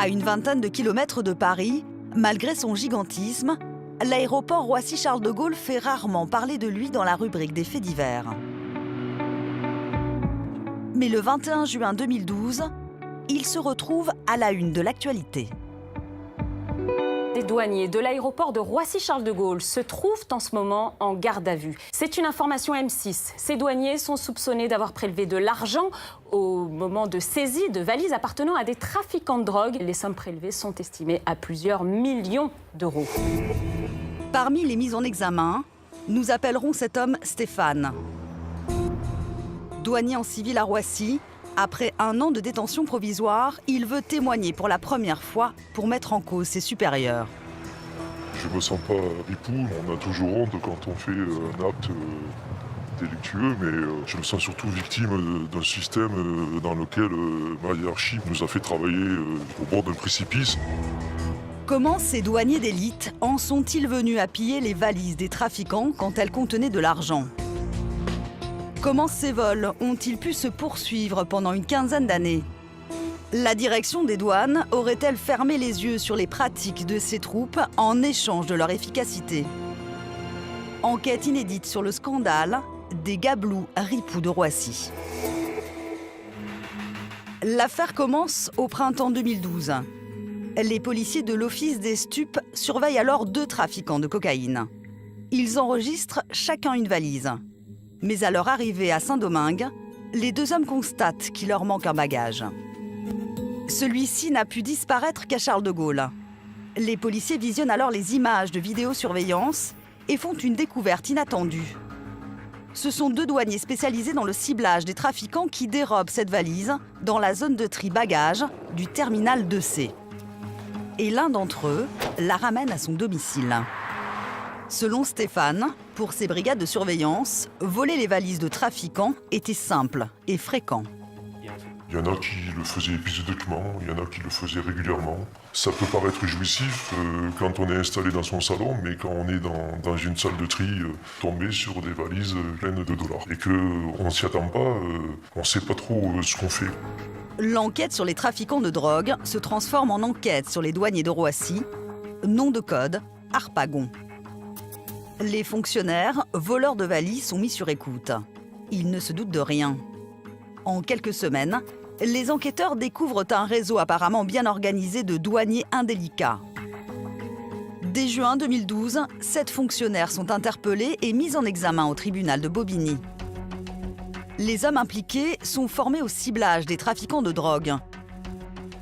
À une vingtaine de kilomètres de Paris, malgré son gigantisme, l'aéroport Roissy-Charles de Gaulle fait rarement parler de lui dans la rubrique des faits divers. Mais le 21 juin 2012, il se retrouve à la une de l'actualité. Des douaniers de l'aéroport de Roissy-Charles de Gaulle se trouvent en ce moment en garde à vue. C'est une information M6. Ces douaniers sont soupçonnés d'avoir prélevé de l'argent au moment de saisie de valises appartenant à des trafiquants de drogue. Les sommes prélevées sont estimées à plusieurs millions d'euros. Parmi les mises en examen, nous appellerons cet homme Stéphane. Douanier en civil à Roissy, après un an de détention provisoire, il veut témoigner pour la première fois pour mettre en cause ses supérieurs. Je me sens pas ripou, on a toujours honte quand on fait un acte délictueux, mais je me sens surtout victime d'un système dans lequel ma hiérarchie nous a fait travailler au bord d'un précipice. Comment ces douaniers d'élite en sont-ils venus à piller les valises des trafiquants quand elles contenaient de l'argent ? Comment ces vols ont-ils pu se poursuivre pendant une quinzaine d'années ? La direction des douanes aurait-elle fermé les yeux sur les pratiques de ces troupes en échange de leur efficacité ? Enquête inédite sur le scandale des gabelous ripoux de Roissy. L'affaire commence au printemps 2012. Les policiers de l'Office des stupes surveillent alors 2 trafiquants de cocaïne. Ils enregistrent chacun une valise. Mais à leur arrivée à Saint-Domingue, les 2 hommes constatent qu'il leur manque un bagage. Celui-ci n'a pu disparaître qu'à Charles de Gaulle. Les policiers visionnent alors les images de vidéosurveillance et font une découverte inattendue. Ce sont 2 douaniers spécialisés dans le ciblage des trafiquants qui dérobent cette valise dans la zone de tri bagages du terminal 2C. Et l'un d'entre eux la ramène à son domicile. Selon Stéphane, pour ces brigades de surveillance, voler les valises de trafiquants était simple et fréquent. Il y en a qui le faisaient épisodiquement, il y en a qui le faisaient régulièrement. Ça peut paraître jouissif quand on est installé dans son salon, mais quand on est dans une salle de tri, tomber sur des valises pleines de dollars. Et qu'on ne s'y attend pas, on ne sait pas trop ce qu'on fait. L'enquête sur les trafiquants de drogue se transforme en enquête sur les douaniers de Roissy, nom de code, Harpagon. Les fonctionnaires, voleurs de valises, sont mis sur écoute. Ils ne se doutent de rien. En quelques semaines, les enquêteurs découvrent un réseau apparemment bien organisé de douaniers indélicats. Dès juin 2012, 7 fonctionnaires sont interpellés et mis en examen au tribunal de Bobigny. Les hommes impliqués sont formés au ciblage des trafiquants de drogue.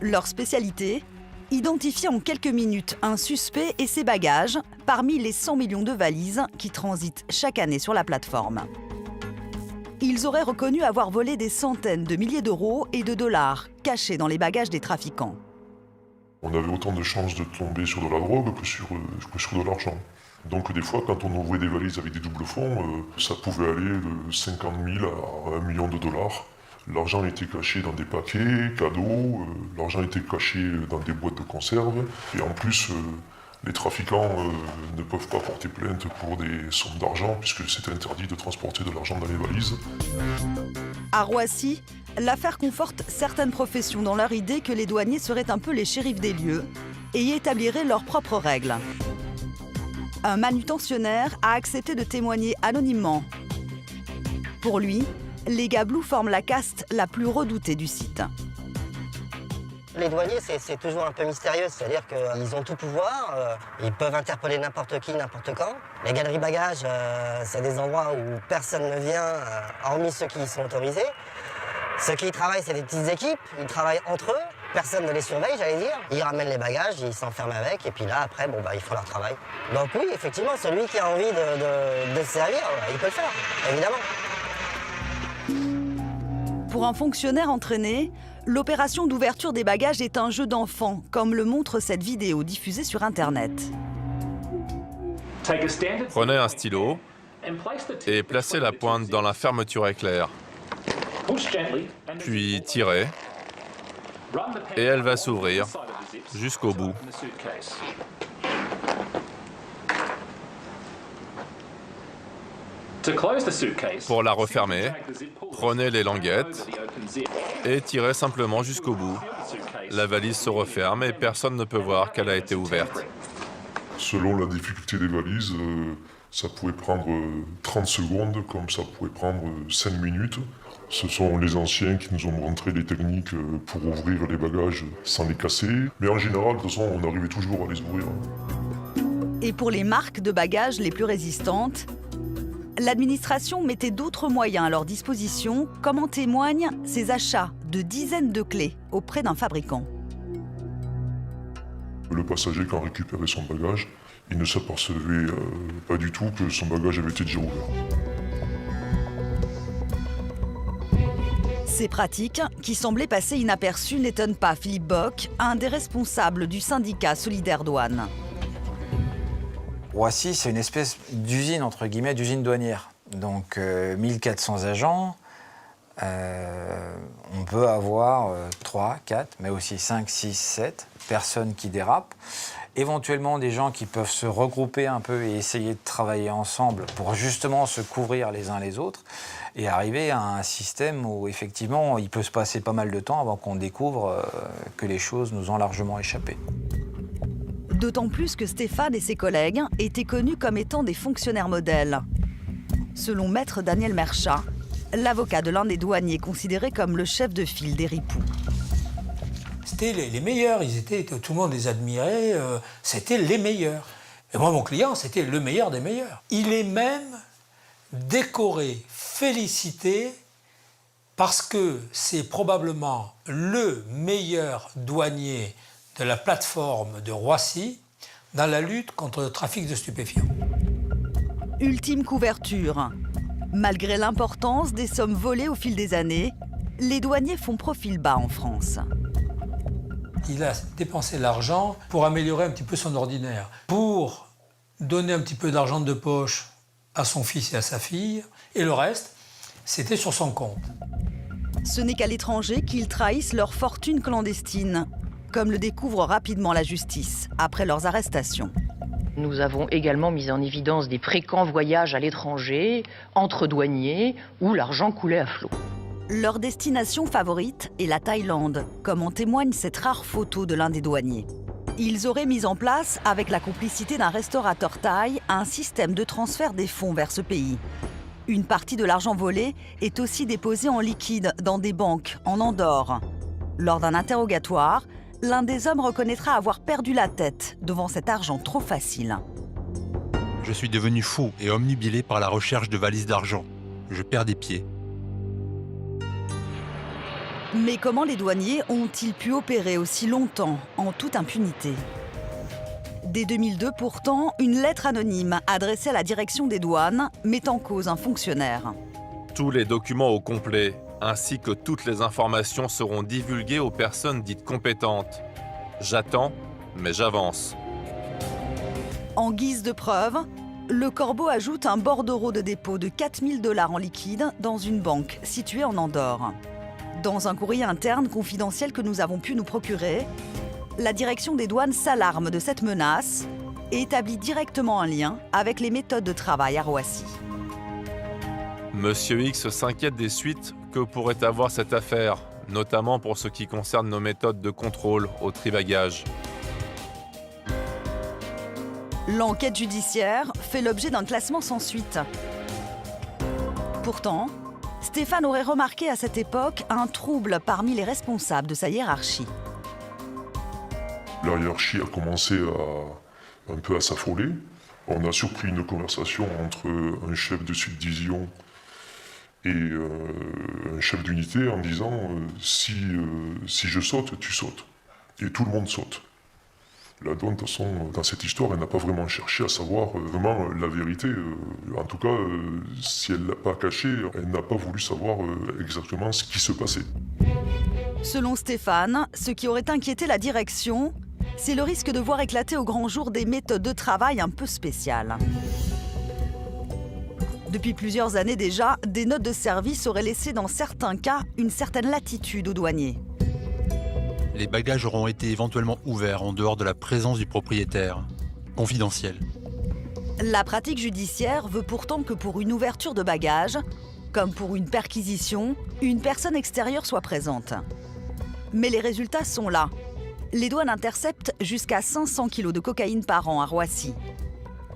Leur spécialité ? Identifier en quelques minutes un suspect et ses bagages parmi les 100 millions de valises qui transitent chaque année sur la plateforme. Ils auraient reconnu avoir volé des centaines de milliers d'euros et de dollars cachés dans les bagages des trafiquants. On avait autant de chances de tomber sur de la drogue que sur de l'argent. Donc des fois, quand on ouvrait des valises avec des doubles fonds, ça pouvait aller de 50 000 à 1 million de dollars. L'argent était caché dans des paquets, cadeaux, l'argent était caché dans des boîtes de conserve. Et en plus, les trafiquants ne peuvent pas porter plainte pour des sommes d'argent puisque c'est interdit de transporter de l'argent dans les valises. À Roissy, l'affaire conforte certaines professions dans leur idée que les douaniers seraient un peu les shérifs des lieux et y établiraient leurs propres règles. Un manutentionnaire a accepté de témoigner anonymement. Pour lui, les gabelous forment la caste la plus redoutée du site. Les douaniers, c'est toujours un peu mystérieux, c'est-à-dire qu'ils ont tout pouvoir, ils peuvent interpeller n'importe qui, n'importe quand. Les galeries bagages, c'est des endroits où personne ne vient, hormis ceux qui y sont autorisés. Ceux qui y travaillent, c'est des petites équipes, ils travaillent entre eux, personne ne les surveille, j'allais dire. Ils ramènent les bagages, ils s'enferment avec, et puis là, après, ils font leur travail. Donc oui, effectivement, celui qui a envie de se servir, il peut le faire, évidemment. Pour un fonctionnaire entraîné, l'opération d'ouverture des bagages est un jeu d'enfant, comme le montre cette vidéo diffusée sur Internet. Prenez un stylo et placez la pointe dans la fermeture éclair. Puis tirez et elle va s'ouvrir jusqu'au bout. Pour la refermer, prenez les languettes et tirer simplement jusqu'au bout. La valise se referme et personne ne peut voir qu'elle a été ouverte. Selon la difficulté des valises, ça pouvait prendre 30 secondes, comme ça pouvait prendre 5 minutes. Ce sont les anciens qui nous ont montré les techniques pour ouvrir les bagages sans les casser. Mais en général, de toute façon, on arrivait toujours à les ouvrir. Et pour les marques de bagages les plus résistantes, l'administration mettait d'autres moyens à leur disposition, comme en témoignent ces achats de dizaines de clés auprès d'un fabricant. Le passager, quand récupérait son bagage, il ne s'apercevait pas du tout que son bagage avait été déjà ouvert. Ces pratiques, qui semblaient passer inaperçues, n'étonnent pas Philippe Bock, un des responsables du syndicat Solidaire Douane. Roissy, c'est une espèce d'usine, entre guillemets, d'usine douanière. Donc 1400 agents, on peut avoir 3, 4, mais aussi 5, 6, 7 personnes qui dérapent. Éventuellement des gens qui peuvent se regrouper un peu et essayer de travailler ensemble pour justement se couvrir les uns les autres et arriver à un système où effectivement il peut se passer pas mal de temps avant qu'on découvre que les choses nous ont largement échappé. D'autant plus que Stéphane et ses collègues étaient connus comme étant des fonctionnaires modèles. Selon maître Daniel Merchat, l'avocat de l'un des douaniers considéré comme le chef de file des ripoux. C'était les meilleurs, tout le monde les admirait, c'était les meilleurs. Et moi, mon client, c'était le meilleur des meilleurs. Il est même décoré, félicité, parce que c'est probablement le meilleur douanier de la plateforme de Roissy dans la lutte contre le trafic de stupéfiants. Ultime couverture. Malgré l'importance des sommes volées au fil des années, les douaniers font profil bas en France. Il a dépensé l'argent pour améliorer un petit peu son ordinaire, pour donner un petit peu d'argent de poche à son fils et à sa fille, et le reste, c'était sur son compte. Ce n'est qu'à l'étranger qu'ils trahissent leur fortune clandestine, comme le découvre rapidement la justice après leurs arrestations. Nous avons également mis en évidence des fréquents voyages à l'étranger, entre douaniers, où l'argent coulait à flot. Leur destination favorite est la Thaïlande, comme en témoigne cette rare photo de l'un des douaniers. Ils auraient mis en place, avec la complicité d'un restaurateur thaï, un système de transfert des fonds vers ce pays. Une partie de l'argent volé est aussi déposée en liquide dans des banques en Andorre. Lors d'un interrogatoire, l'un des hommes reconnaîtra avoir perdu la tête devant cet argent trop facile. Je suis devenu fou et omnubilé par la recherche de valises d'argent. Je perds des pieds. Mais comment les douaniers ont-ils pu opérer aussi longtemps en toute impunité ? Dès 2002, pourtant, une lettre anonyme adressée à la direction des douanes met en cause un fonctionnaire. Tous les documents au complet, ainsi que toutes les informations seront divulguées aux personnes dites compétentes. J'attends, mais j'avance. En guise de preuve, le Corbeau ajoute un bordereau de dépôt de 4 000 $ en liquide dans une banque située en Andorre. Dans un courrier interne confidentiel que nous avons pu nous procurer, la direction des douanes s'alarme de cette menace et établit directement un lien avec les méthodes de travail à Roissy. Monsieur X s'inquiète des suites que pourrait avoir cette affaire, notamment pour ce qui concerne nos méthodes de contrôle au tri-bagages. L'enquête judiciaire fait l'objet d'un classement sans suite. Pourtant, Stéphane aurait remarqué à cette époque un trouble parmi les responsables de sa hiérarchie. La hiérarchie a commencé un peu à s'affoler. On a surpris une conversation entre un chef de subdivision et un chef d'unité en disant si je saute, tu sautes. Et tout le monde saute. La douane, de toute façon, dans cette histoire, elle n'a pas vraiment cherché à savoir vraiment la vérité. En tout cas, si elle ne l'a pas caché, elle n'a pas voulu savoir exactement ce qui se passait. Selon Stéphane, ce qui aurait inquiété la direction, c'est le risque de voir éclater au grand jour des méthodes de travail un peu spéciales. Depuis plusieurs années déjà, des notes de service auraient laissé dans certains cas une certaine latitude aux douaniers. Les bagages auront été éventuellement ouverts en dehors de la présence du propriétaire. Confidentiel. La pratique judiciaire veut pourtant que pour une ouverture de bagages, comme pour une perquisition, une personne extérieure soit présente. Mais les résultats sont là. Les douanes interceptent jusqu'à 500 kg de cocaïne par an à Roissy.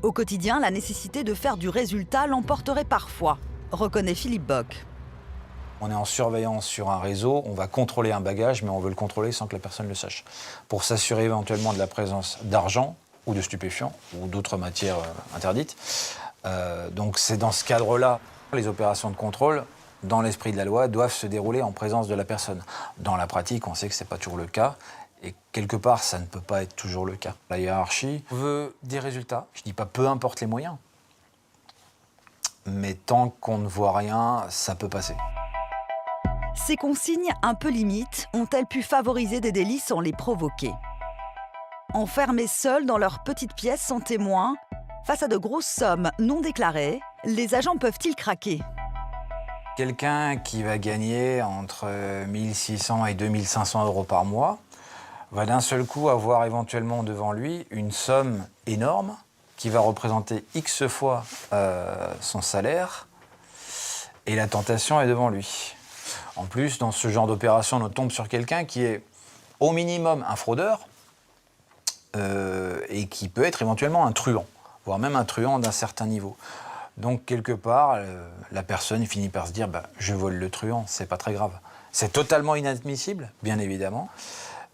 Au quotidien, la nécessité de faire du résultat l'emporterait parfois, reconnaît Philippe Bock. On est en surveillance sur un réseau, on va contrôler un bagage, mais on veut le contrôler sans que la personne le sache. Pour s'assurer éventuellement de la présence d'argent ou de stupéfiants ou d'autres matières interdites. Donc c'est dans ce cadre-là, les opérations de contrôle, dans l'esprit de la loi, doivent se dérouler en présence de la personne. Dans la pratique, on sait que ce n'est pas toujours le cas. Et quelque part, ça ne peut pas être toujours le cas. La hiérarchie veut des résultats. Je ne dis pas peu importe les moyens. Mais tant qu'on ne voit rien, ça peut passer. Ces consignes un peu limites ont-elles pu favoriser des délits sans les provoquer? Enfermés seuls dans leur petite pièce sans témoin, face à de grosses sommes non déclarées, les agents peuvent-ils craquer? Quelqu'un qui va gagner entre 1 600 et 2 500 euros par mois va d'un seul coup avoir éventuellement devant lui une somme énorme qui va représenter X fois son salaire, et la tentation est devant lui. En plus, dans ce genre d'opération, on tombe sur quelqu'un qui est au minimum un fraudeur et qui peut être éventuellement un truand, voire même un truand d'un certain niveau. Donc, quelque part, la personne finit par se dire « je vole le truand, c'est pas très grave ». C'est totalement inadmissible, bien évidemment,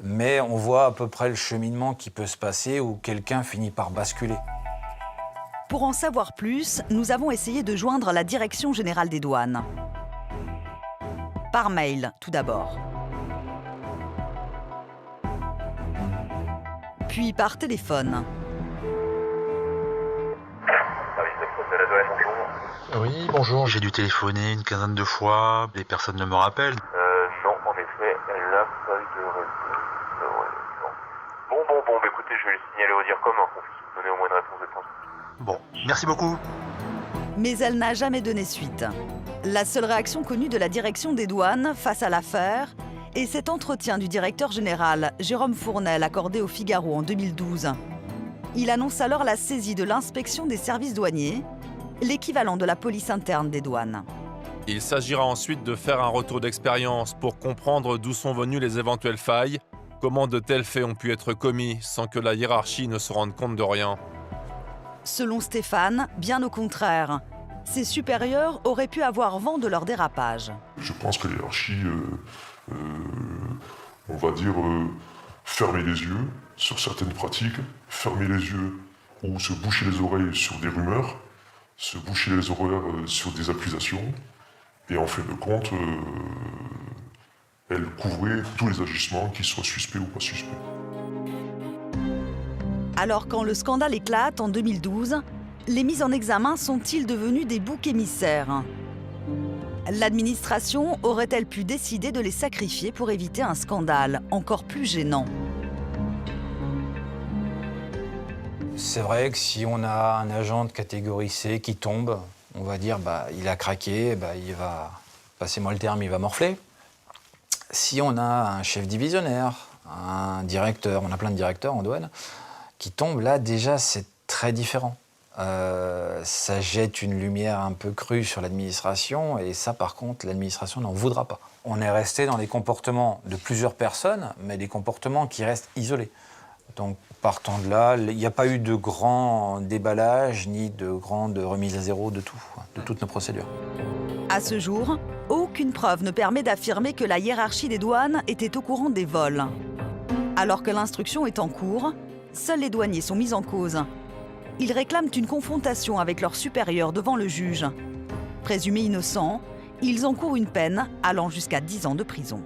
mais on voit à peu près le cheminement qui peut se passer où quelqu'un finit par basculer. Pour en savoir plus, nous avons essayé de joindre la Direction générale des douanes. Par mail, tout d'abord. Puis par téléphone. Oui, bonjour, j'ai dû téléphoner une quinzaine de fois, les personnes ne me rappellent. Non, en effet, elle n'a pas eu de réponse. Bon, écoutez, je vais le signaler au DIRCOM qu'on puisse donner au moins une réponse de temps. Bon, merci beaucoup. Mais elle n'a jamais donné suite. La seule réaction connue de la direction des douanes face à l'affaire est cet entretien du directeur général, Jérôme Fournel, accordé au Figaro en 2012. Il annonce alors la saisie de l'inspection des services douaniers, l'équivalent de la police interne des douanes. Il s'agira ensuite de faire un retour d'expérience pour comprendre d'où sont venues les éventuelles failles, comment de tels faits ont pu être commis sans que la hiérarchie ne se rende compte de rien. Selon Stéphane, bien au contraire, ses supérieurs auraient pu avoir vent de leur dérapage. Je pense que la hiérarchie, on va dire, fermer les yeux sur certaines pratiques, fermer les yeux ou se boucher les oreilles sur des rumeurs, se boucher les oreilles sur des accusations, et en fin de compte, elle couvrait tous les agissements, qu'ils soient suspects ou pas suspects. Alors quand le scandale éclate en 2012, les mises en examen sont-ils devenus des boucs émissaires? L'administration aurait-elle pu décider de les sacrifier pour éviter un scandale encore plus gênant? C'est vrai que si on a un agent de catégorie C qui tombe, on va dire il a craqué, il va, passez-moi le terme, il va morfler. Si on a un chef divisionnaire, un directeur, on a plein de directeurs en douane, qui tombe, là déjà c'est très différent. Ça jette une lumière un peu crue sur l'administration, et ça par contre l'administration n'en voudra pas. On est resté dans des comportements de plusieurs personnes, mais des comportements qui restent isolés. Donc partant de là, il n'y a pas eu de grand déballage ni de grande remise à zéro de toutes nos procédures. À ce jour, aucune preuve ne permet d'affirmer que la hiérarchie des douanes était au courant des vols. Alors que l'instruction est en cours, seuls les douaniers sont mis en cause. Ils réclament une confrontation avec leurs supérieurs devant le juge. Présumés innocents, ils encourent une peine allant jusqu'à 10 ans de prison.